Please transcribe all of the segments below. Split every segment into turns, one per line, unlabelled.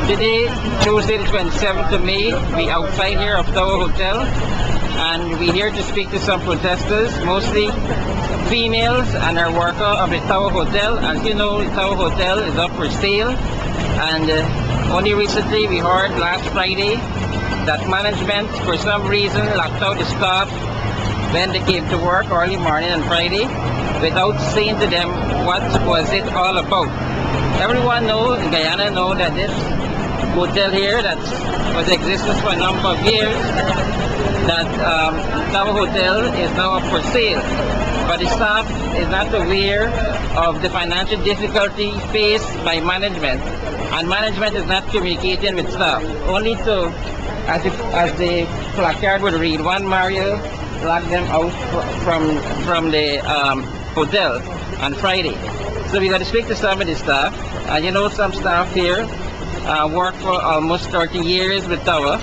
Today, Tuesday the 27th of May, we outside here of Tower Hotel, and we're here to speak to some protesters, mostly females and our worker of the Tower Hotel. As you know, the Tower Hotel is up for sale, and only recently we heard last Friday that management for some reason locked out the staff when they came to work early morning on Friday without saying to them what was it all about. Everyone knows, in Guyana know that this hotel here that was in existence for a number of years, that Tower Hotel is now up for sale. But the staff is not aware of the financial difficulty faced by management, and management is not communicating with staff. Only to, as the placard would read, one Mario locked them out from the hotel on Friday. So we're going to speak to some of the staff. You know, some staff here worked for almost 30 years with Tower.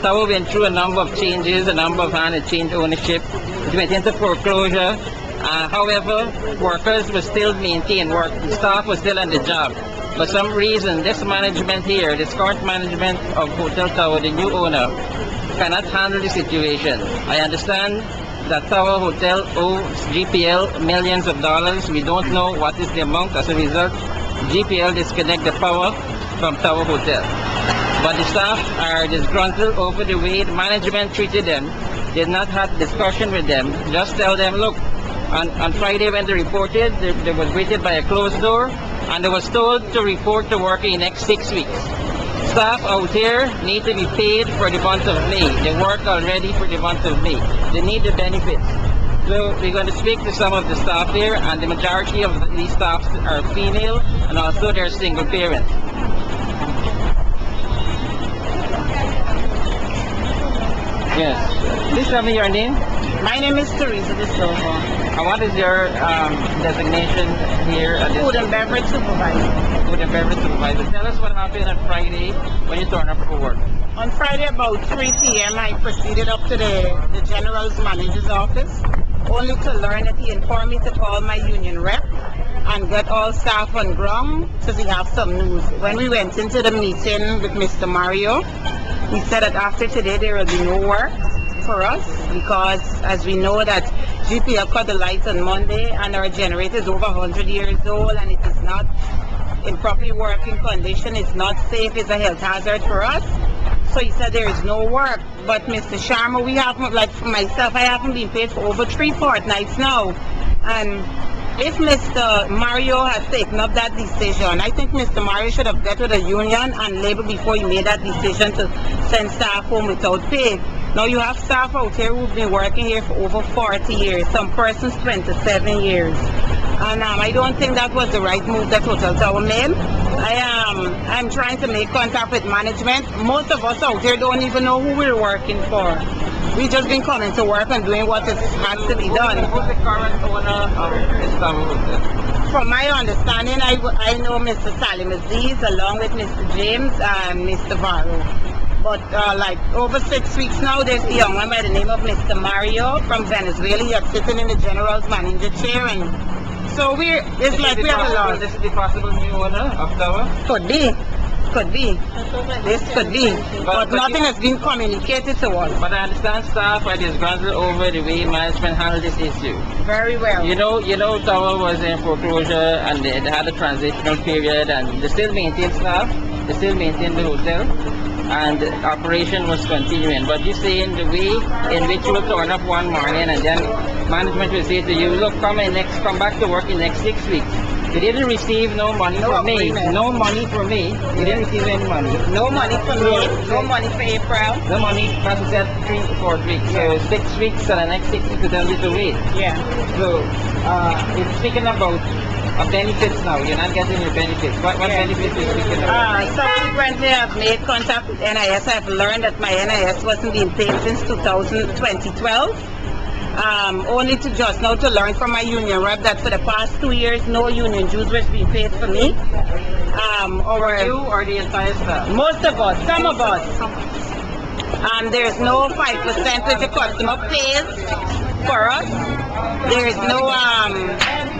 Tower went through a number of changes, a number of hands had changed ownership. It went into foreclosure. However, workers were still maintained work. The staff was still on the job. For some reason, this management here, this current management of Hotel Tower, the new owner, cannot handle the situation. I understand that Tower Hotel owes GPL millions of dollars. We don't know what is the amount. As a result, GPL disconnect the power from Tower Hotel. But the staff are disgruntled over the way the management treated them. Did not have discussion with them. Just tell them, look, on Friday when they reported, they was waited by a closed door, and they was told to report to work in the next 6 weeks. Staff out here need to be paid for the month of May. They work already for the month of May. They need the benefits. So we're going to speak to some of the staff here, and the majority of these staff are female, and also they're single parents. Yes. Please tell me your name.
My name is Teresa De Silva.
And what is your designation here at this
Food and beverage supervisor.
Food and beverage supervisor? Tell us what happened on Friday when you turned up for work.
On Friday about 3 p.m. I proceeded up to the general's manager's office, only to learn that he informed me to call my union rep and get all staff on ground to see have some news. When we went into the meeting with Mr. Mario, he said that after today there will be no work for us, because as we know that GPL cut the lights on Monday and our generator is over 100 years old and it is not in properly working condition. It's not safe. It's a health hazard for us. So he said there is no work. But Mr. Sharma, we haven't, like for myself, I haven't been paid for over 3 fortnights now. And if Mr. Mario has taken up that decision, I think Mr. Mario should have got with the union and labor before he made that decision to send staff home without pay. Now you have staff out here who've been working here for over 40 years, some persons 27 years. And I don't think that was the right move that Hotel Tower made. I'm trying to make contact with management. Most of us out here don't even know who we're working for. We just been coming to work and doing what has to be done.
Who's the current owner of this Tower Hotel?
From my understanding, I know Mr. Salim Aziz along with Mr. James and Mr. Varro. But like over 6 weeks now, there's a young one by the name of Mr. Mario from Venezuela. He's sitting in the general's manager chair, and so it's like we have a lot.
This is the possible new owner of Tower?
Could be. This could be. But nothing has been communicated to us.
But I understand staff are disgruntled over the way management handled this issue.
Very well.
You know, Tower was in foreclosure and they had a transitional period, and they still maintain staff. They still maintain the hotel, and the operation was continuing. But you're saying the way in which you will turn up one morning and then management will say to you, look, come back to work in the next 6 weeks. You didn't receive no money from me. No money from me. You didn't receive any money.
No money from me. No money for April.
No money, as I said, 3 to 4 weeks. So 6 weeks and the next 6 weeks to tell you to wait.
Yeah.
So it's speaking about benefits now. You're not getting your benefits. What benefits are you speaking about?
Subsequently, I've made contact with NIS. I've learned that my NIS wasn't being paid since 2012. Only to just now to learn from my union rep that for the past 2 years, no union dues was being paid for me.
You or the entire staff?
Most of us, some of us. There's no 5% which the customer pays for us. There is no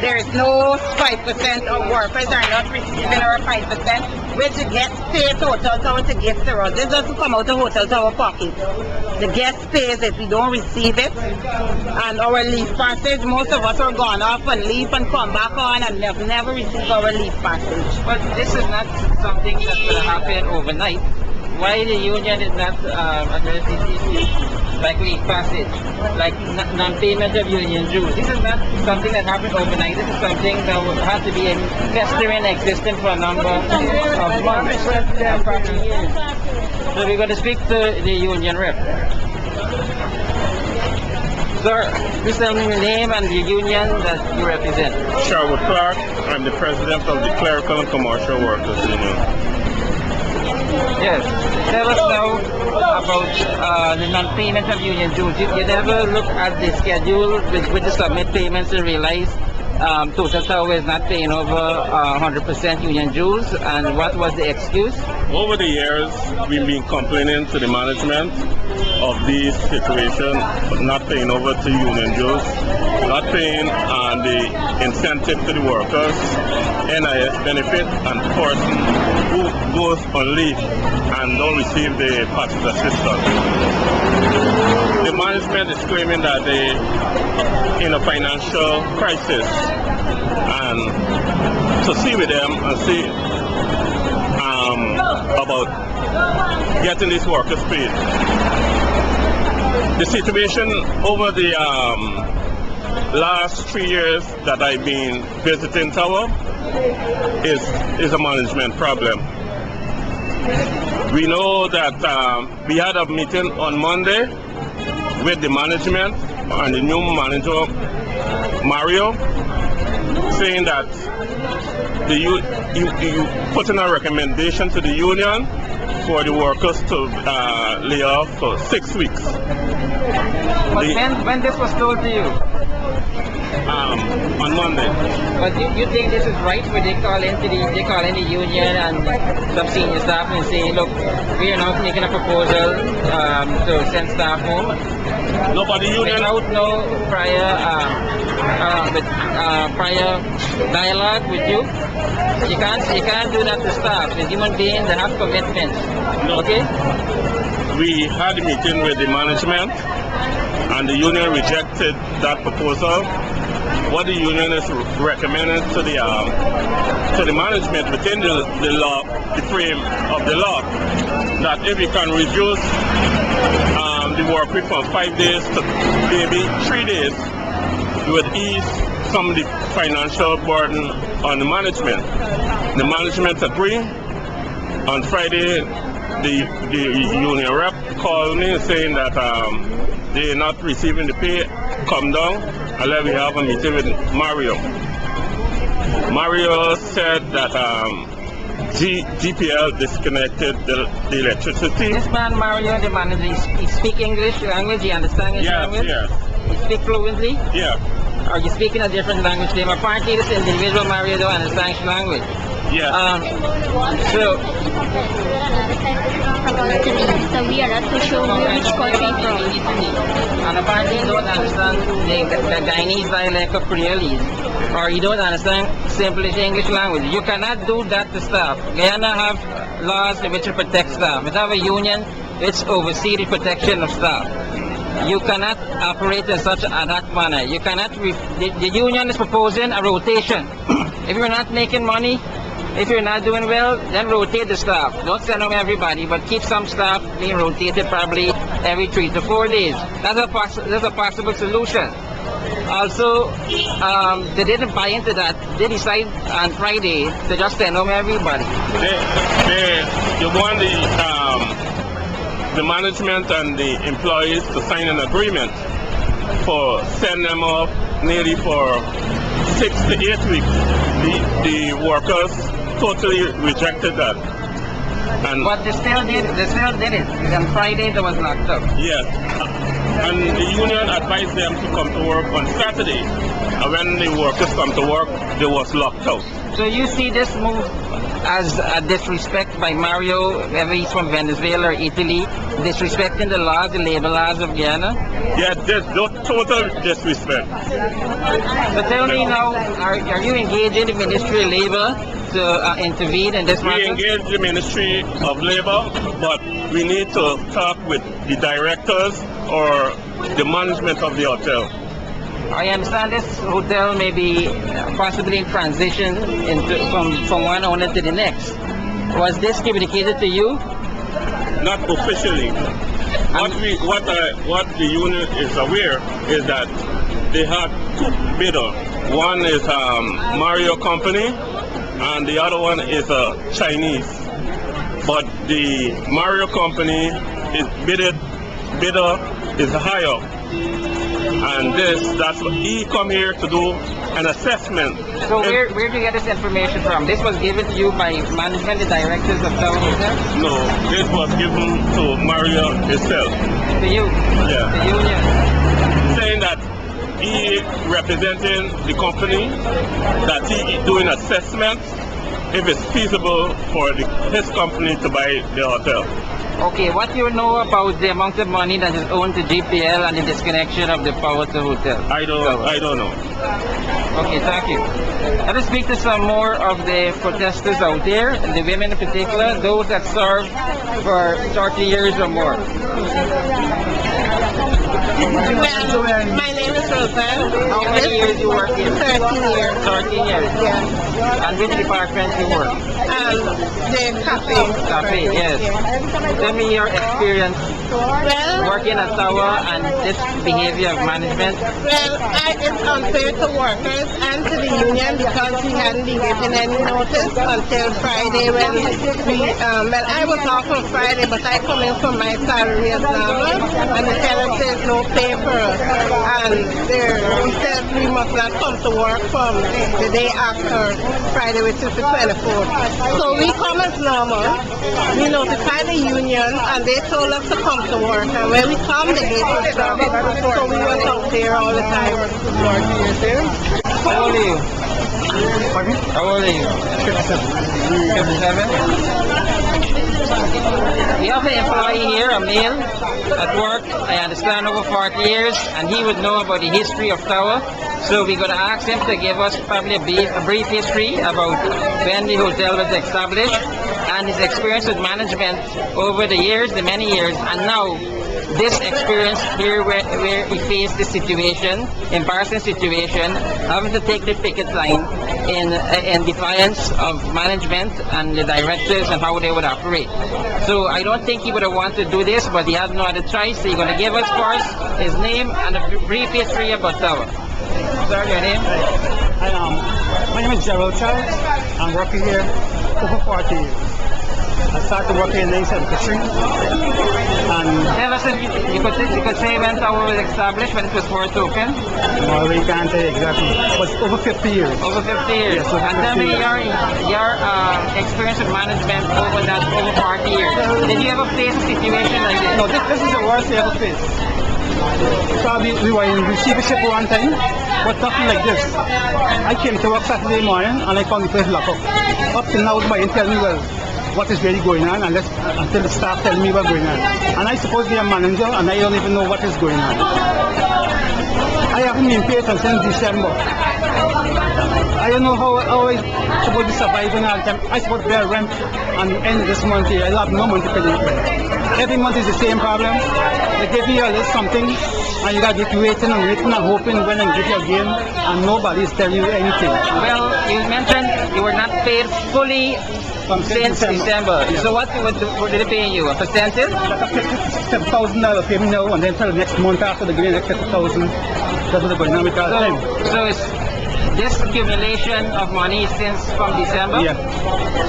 there is no 5% of workers are not receiving our 5%, which the guest pays Hotel Tower to give to us. This doesn't come out of Hotel Tower pocket. The guest pays it, we don't receive it. And our leave passage, most of us are gone off and leave and come back on and we have never received our leave passage.
But this is not something that will happen overnight. Why the union is not addressing these issues, like leave passage, like non-payment of union dues? This is not something that happened overnight. This is something that would have to be festering existing for a number of months, probably years. So we're going to speak to the union rep. Sir, please tell me your name and the union that you represent.
Sherwood Clark. I'm the president of the Clerical and Commercial Workers Union.
Yes. Tell us now about the non-payment of union dues. You never look at the schedule with the submit payments and realize Total Tower is not paying over 100% union dues, and what was the excuse?
Over the years, we've been complaining to the management of this situation, not paying over to union dues, not paying the incentive to the workers, NIS benefit, and the person who goes on leave and don't receive the parties assistance. The management is claiming that they in a financial crisis, and to see with them and see about getting these workers paid. The situation over the last 3 years that I've been visiting Tower is a management problem. We know that we had a meeting on Monday with the management and the new manager, Mario, saying that you put in a recommendation to the union for the workers to lay off for 6 weeks.
But when this was told to you?
On Monday.
But you think this is right? Where they call in the union and some senior staff and say, look, we are now making a proposal to send staff home.
Nobody union
without no prior dialogue with you. You can't do that to staff. The human beings, they have commitments.
No.
Okay?
We had a meeting with the management and the union rejected that proposal. What the union is recommending to the management within the law, the frame of the law, that if we can reduce the work week from 5 days to maybe 3 days, it would ease some of the financial burden on the management. The management agreed. On Friday, the union rep called me saying that they're not receiving the pay. Come down and let me have a meeting with Mario. Mario said that GPL disconnected the electricity.
This man Mario, the manager, he speak English language, he understand English language?
Yes.
He speak fluently?
Yeah.
Or you speak in a different language to him? Apparently this individual Mario don't understand English language.
Yeah.
So
we are not too sure which country from.
And apparently you don't understand the Guyanese dialect of Creole, or you don't understand simply the English language. You cannot do that to staff. Guyana have laws which protect staff. We have a union which oversees the protection of staff. You cannot operate in such an ad hoc manner. You cannot. The union is proposing a rotation. If you're not making money, if you're not doing well, then rotate the staff. Don't send home everybody, but keep some staff being rotated probably every 3 to 4 days. That's a possible solution. Also, they didn't buy into that. They decided on Friday to just send home everybody.
They want the management and the employees to sign an agreement for send them off nearly for 6 to 8 weeks. The workers totally rejected that.
But they still did it. On Friday they was locked up.
Yes. And the union advised them to come to work on Saturday. And when the workers come to work, they was locked out.
So you see this move as a disrespect by Mario, whether he's from Venezuela or Italy, disrespecting the laws, the labor laws of Guyana?
Yeah, there's total disrespect.
So tell me now, are you engaged in the Ministry of Labor to intervene in this
We
matter?
engage the Ministry of Labor, but we need to talk with the directors or the management of the hotel.
I understand this hotel may be possibly in transition from one owner to the next. Was this communicated to you?
Not officially. What the union is aware is that they had two bidders. One is Mario Company, and the other one is Chinese. But the Mario Company is bidder is higher, and that's what he come here to do an assessment.
So where did you get this information from? This was given to you by management, the directors of Tower Hotel?
No, this was given to Mario himself.
To you?
Yeah.
The union?
Saying that he representing the company, that he is doing assessment if it's feasible for his company to buy the hotel.
Okay, what do you know about the amount of money that is owed to GPL and the disconnection of the power to hotel?
I don't know.
Okay, thank you. Let us speak to some more of the protesters out there, the women in particular, those that served for 30 years or more.
Well, my name is Rosanne.
How many years you work here?
13 years.
13 years.
Yeah.
And which department you work?
The cafe.
Cafe, yes. Tell me your experience
Well,
working at Tower and this behavior of management.
it's unfair to workers and to the union because we hadn't been given any notice until Friday when I was off on Friday, but I come in from my salary as normal, and the tenant says no pay for us. And he said we must not come to work from the day after Friday, which is the 24th. So we come as normal, we notify the union, and they told us to come to work. And when we come, the gate was shut. So we went out there all the time.
How old are you?
Pardon?
How old are you? 57? We have an employee here, a male, at work, I understand over 40 years, and he would know about the history of Tower. So we're going to ask him to give us probably a brief history about when the hotel was established and his experience with management over the years, the many years, and now this experience here where he faced this situation, embarrassing situation, having to take the picket line in defiance of management and the directors and how they would operate. So I don't think he would have wanted to do this, but he had no other choice. So he's going to give us first his name and a brief history about Tower. Sir, your name?
My name is Jaipaul Sharma. I'm working here over 40 years. I started working in 1973.
Tell us if you could say when Tower was established, when it was first open.
Well, we can't say exactly, but over 50 years.
Over 50 years.
Yes, over
And tell
50
me
years.
your experience with management over 40 years. Did you ever face a situation like this?
No, this is the worst I ever faced. Probably we were in receivership one time, but nothing like this. I came to work Saturday morning and I found the place locked up. Up till now, nobody tell me, well, what is really going on until the staff tell me what's going on. And I suppose be a manager and I don't even know what is going on. I haven't been paid since December. I don't know how I'm supposed to survive and all the time. I supposed to pay rent and the end of this month here. I have no money to pay the rent. Every month is the same problem. They give you a little something and you got to keep waiting and hoping when they give you again and nobody is telling you anything.
Well, you mentioned you were not paid fully since December.
Yeah.
So what did they pay you? A percentage?
$7,000 payment now and then for the next month after the green next $50,000. That's what they're going on with all the time.
So it's this accumulation of money since from December?
Yeah.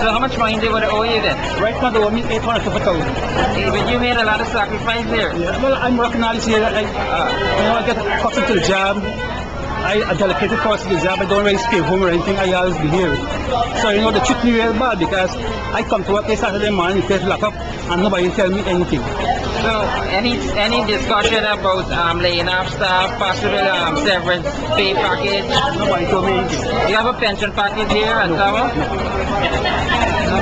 So how much money they would owe you then?
Right now they owe me $800,000.
But you made a lot of sacrifice there.
Yeah. Well, I'm working all this year. I get accustomed to the job. I dedicated first to the job. I don't really stay home or anything. I always be here. So, they treat me real bad because I come to work every Saturday morning, the place lock up, and nobody tell me anything.
So, any discussion about laying off staff, possible severance pay package?
Nobody told me anything.
You have a pension package here at Tower?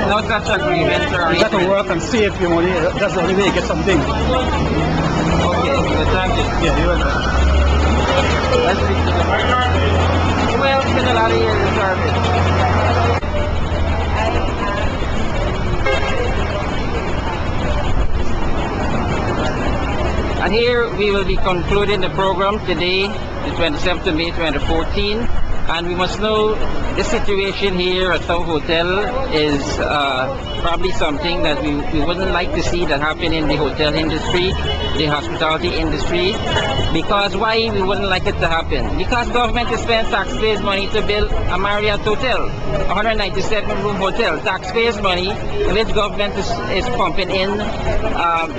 No such agreement or
You got to
arrangement?
work and save your money. That's the only way you get something.
Okay, well, thank you.
Yeah, you're welcome.
Let's speak to them. Well, it's been a lot of years of service. And here we will be concluding the program today, the 27th of May 2014. And we must know the situation here at South Hotel is probably something that we wouldn't like to see that happen in the hotel industry, the hospitality industry. Because why we wouldn't like it to happen? Because government is spending taxpayers' money to build a Marriott hotel, a 197-room hotel, taxpayers' money, which government is pumping in,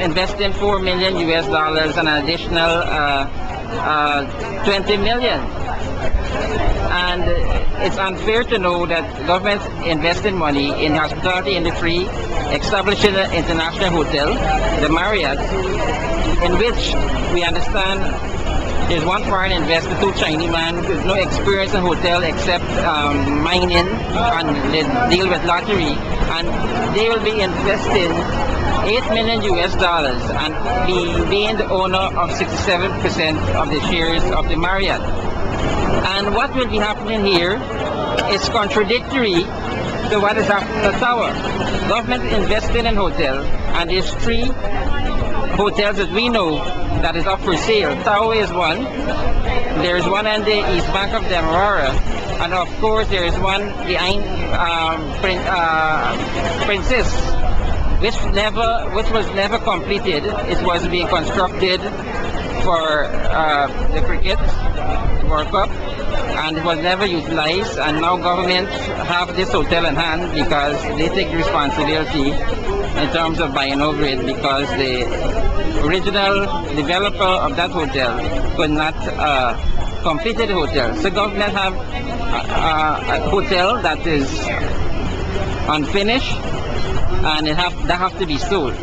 investing $4 million US and an additional 20 million. And it's unfair to know that government investing money in the hospitality industry, establishing an international hotel, the Marriott, in which we understand there's one foreign investor, two Chinese man with no experience in hotel except mining, and they deal with lottery, and they will be investing $8 million US and being the owner of 67% of the shares of the Marriott. And what will be happening here is contradictory to what is happening at Tower. Government invested in hotel, and there's 3 hotels that we know that is up for sale. Tower is one. There is one on the east bank of the Aurora, and of course there is one behind Princess, which was never completed. It was being constructed for the cricket World Cup, and it was never utilized, and now government have this hotel in hand because they take responsibility in terms of buying over it, because the original developer of that hotel could not complete the hotel. So government have a hotel that is unfinished, and that have to be sold.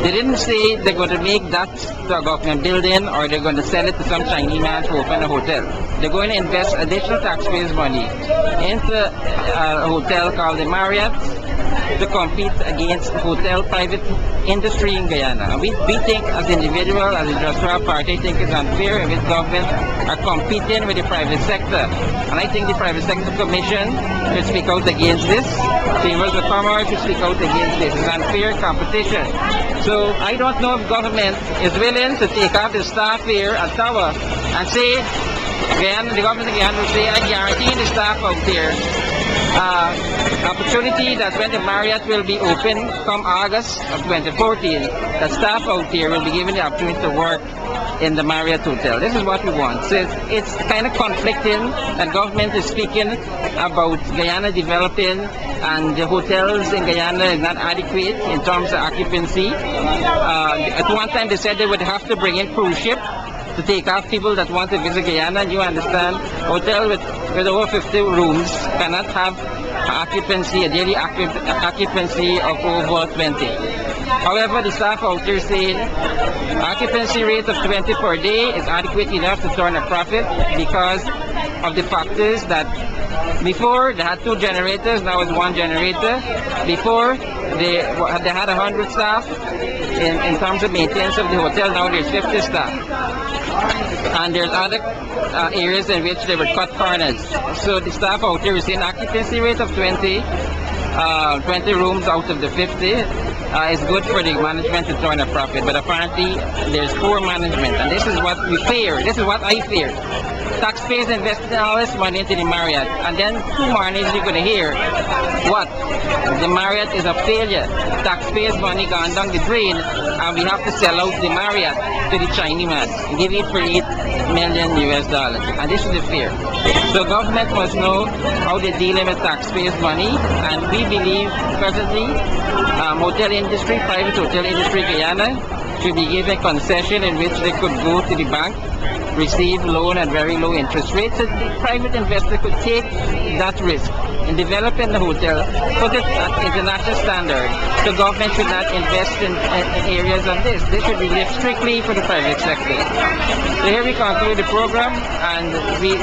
They didn't say they're going to make that to a government building or they're going to sell it to some Chinese man to open a hotel. They're going to invest additional taxpayers' money into a hotel called the Marriott to compete against hotel private industry in Guyana. And we think as individuals, as a Joshua Party, think it's unfair if the government are competing with the private sector. And I think the Private Sector Commission should speak out against this. Chambers of Commerce should speak out against this. It's unfair competition. So I don't know if government is willing to take out the staff here at Tower and say, the government of Guyana will say, I guarantee the staff out there opportunity that when the Marriott will be open come August of 2014, the staff out here will be given the opportunity to work in the Marriott Hotel. This is what we want. So it's kind of conflicting that government is speaking about Guyana developing and the hotels in Guyana is not adequate in terms of occupancy. At one time they said they would have to bring in cruise ship to take off people that want to visit Guyana, and you understand, hotel with over 50 rooms cannot have occupancy, a daily occupancy of over 20. However, the staff out there say occupancy rate of 20 per day is adequate enough to turn a profit because of the factors that before they had 2 generators, now it's 1 generator. Before they had 100 staff in terms of maintenance of the hotel, now there's 50 staff. And there's other areas in which they would cut corners. So the staff out there is saying occupancy rate of 20 rooms out of the 50 is good for the management to turn a profit. But apparently there's poor management, and this is what we fear. This is what I fear. Taxpayers invested all this money into the Marriott, and then 2 mornings you're going to hear what? The Marriott is a failure. Taxpayers' money gone down the drain, and we have to sell out the Marriott to the Chinese man and give it for $8 million US. And this is the fear. So government must know how they're dealing with taxpayers' money, and we believe presently hotel industry, private hotel industry Guyana should be given concession in which they could go to the bank receive loan at very low interest rates. So the private investor could take that risk in developing the hotel, put it at international standard. The government should not invest in areas of this. This should be left strictly for the private sector. So here we conclude the program, and we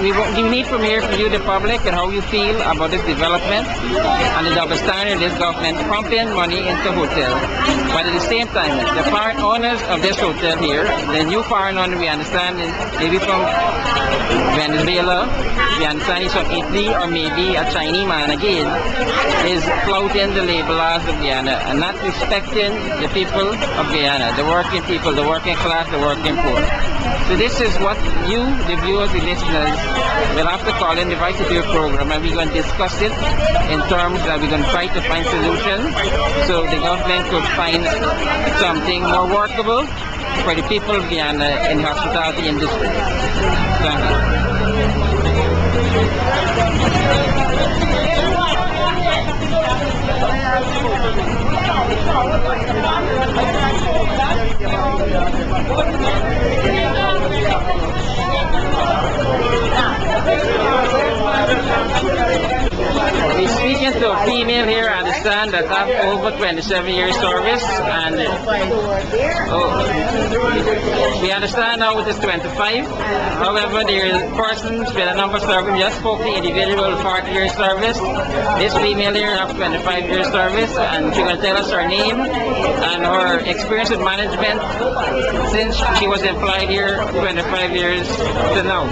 need from here for you, the public, and how you feel about this development and the double standard this government pumping money into hotel. But at the same time, the foreign owners of this hotel here, the new foreign owner we understand is maybe from Venezuela, we understand he's from Italy, or maybe a Chinese man again, is flouting the labor laws of Guyana and not respecting the people of Guyana, the working people, the working class, the working poor. So this is what you, the viewers, the listeners, will have to call in the Right to Do program, and we're going to discuss it in terms that we're going to try to find solutions so the government could find something more workable for the people of Guyana in the hospitality industry. Thank you. We're speaking to a female here, I understand, that have over 27 years service, and we understand now it is 25. However, there are persons with a number of service. Just spoke to the individual 40 years service. This female here has 25 years service, and she's going to tell us her name and her experience with management since she was employed here 25 years to now.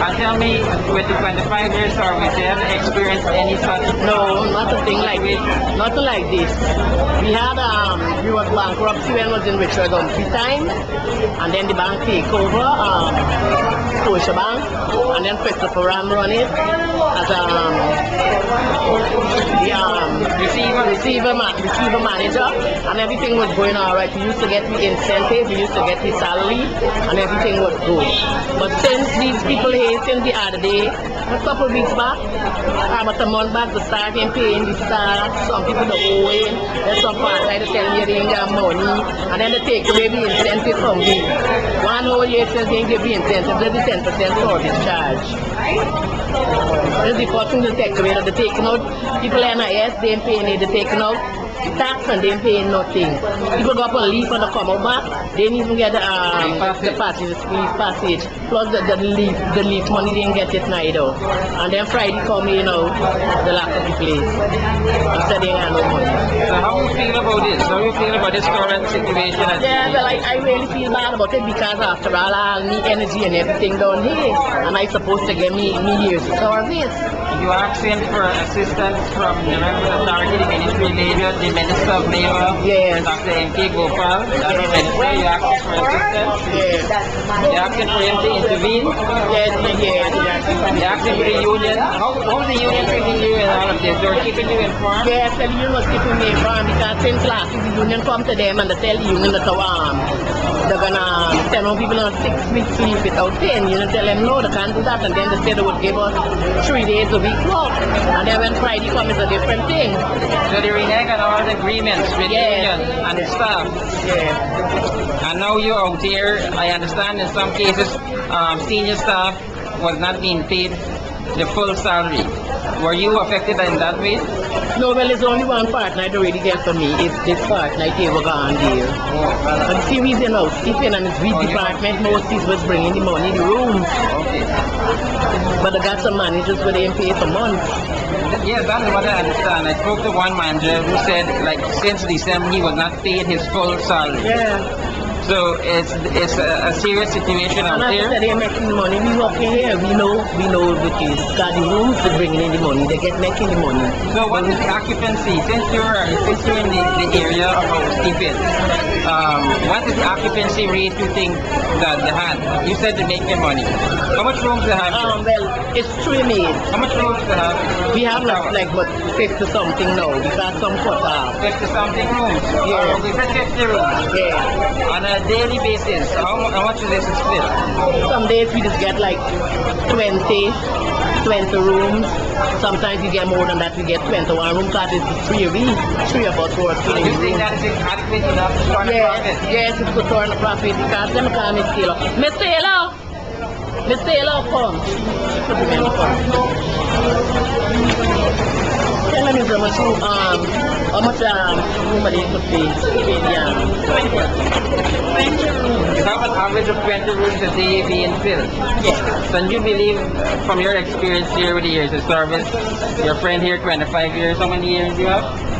And tell me, with the 25 years service, you have experienced any such?
No, nothing like this. Nothing like this. We had we was bankruptcy when was in Richard Humphrey time, and then the bank take over, Scotia Bank, and then Christopher Ram run it as receiver manager, and everything was going all right. We used to get the incentive, we used to get the salary, and everything was good. But since these people here, since the other day, a couple of weeks back, about a month back, they started paying the staff. Some people don't owe it. There's some part like they tell you they ain't got money, and then they take away the incentive from me. One whole year since they give the incentive, there's the 10% service charge. That's the first thing they take away. They're taking out people NIS, they ain't paying it, they're taking out the tax and they ain't paying nothing. People go up and leave and they come out back, they didn't even get the passage, plus the leave money, they didn't get it neither. And then Friday come in, the lack of the place. And said they ain't have no money.
So how do you feel about this? How do you feel about this current situation?
Yeah, well, I really feel bad about it because after all me energy and everything down here, and I supposed to get me years of service.
You asking for assistance from the member authority, the Ministry of Labor, the Minister of Labor,
yes.
Dr. M.K. Gopal, that's the Minister, you asking for assistance?
Yes.
You're asking for him to intervene?
Yes.
You're asking for the union? How's the union treating you in all of this? They're keeping you informed?
Yes, the union was keeping me informed because since last week the union come to them and they tell the union that they're gonna send on people on 6 weeks leave without pay. And you tell them no, they can't do that, and then they said they would give us 3 days a week work. And then when Friday comes, it's a different thing.
So they renege on all the agreements with the union and the staff.
Yeah.
And now you're out here, I understand in some cases senior staff was not being paid the full salary. Were you affected in that way?
No, well, it's only one part I don't really get for me. It's this part like they were gone there. But the series, Stephen and his weed department, most was bringing the money, the rooms.
Okay.
But they got some managers where they pay for months.
Yes, that's what I understand. I spoke to one manager who said, like, since December he was not paid his full salary.
Yeah.
So it's a serious situation out there.
And after they're making money, we working here. We know the case. Got the rooms, they're bringing in the money. They get making the money.
So what is the occupancy? Since you're in the area of Stephen, what is the occupancy rate you think that they had? You said they make their money. How much rooms they have?
Well, it's 3 maids.
How much rooms they have?
We have like but 50 something now because some cut off.
50 something rooms.
Yeah.
We said 50 rooms.
Yeah.
And a daily basis, how much is this split?
Some days we just get like 20 rooms. Sometimes we get more than that. We get 21 rooms. That is three of us working.
Do you think that is adequate enough to start a profit?
Yes, it's to turn a profit because them can't Miss Taylor. Miss Taylor! Miss Taylor, come. Tell me how much room they could pay.
You have an average of 20 rooms a day being filled.
Yes.
So you believe, from your experience here with the years of service, your friend here 25 years, how many years do you have?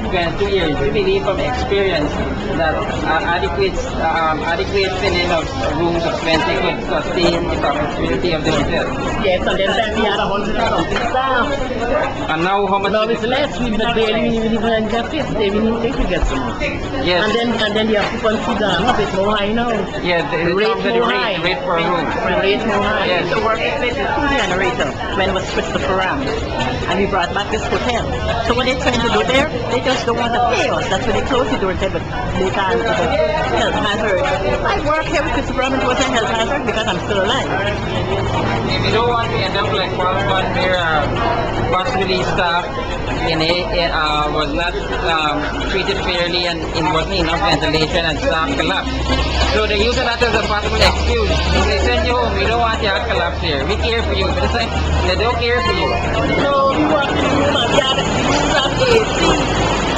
22 years. You believe from experience that adequate filling of rooms of 20 could sustain the profitability of the hotel?
Yes, and then we had 100 and something staff.
And now how much?
Now it's less. We barely even get 50. We need to get some more.
Yes.
And then you have to consider it's more high now.
Yeah, the
rate
rate,
more high.
rate per room.
The rate more high.
Yes.
The work is the generator when it was Christopher Ram, and we brought back this hotel. So what they're trying to do there, they just don't want to pay us. That's why they closed the door and said, but they can't health hazard. I work here with Christopher Ram, it was a health hazard because I'm still alive.
If you don't want to end up like one where possibly staff was not treated fairly and it wasn't enough ventilation and staff collapsed. So they use that as a possible excuse. They send you home, we don't want you to collapse here. We care for you. But it's like, they don't care for you.
So we work in the room and we have staff AC.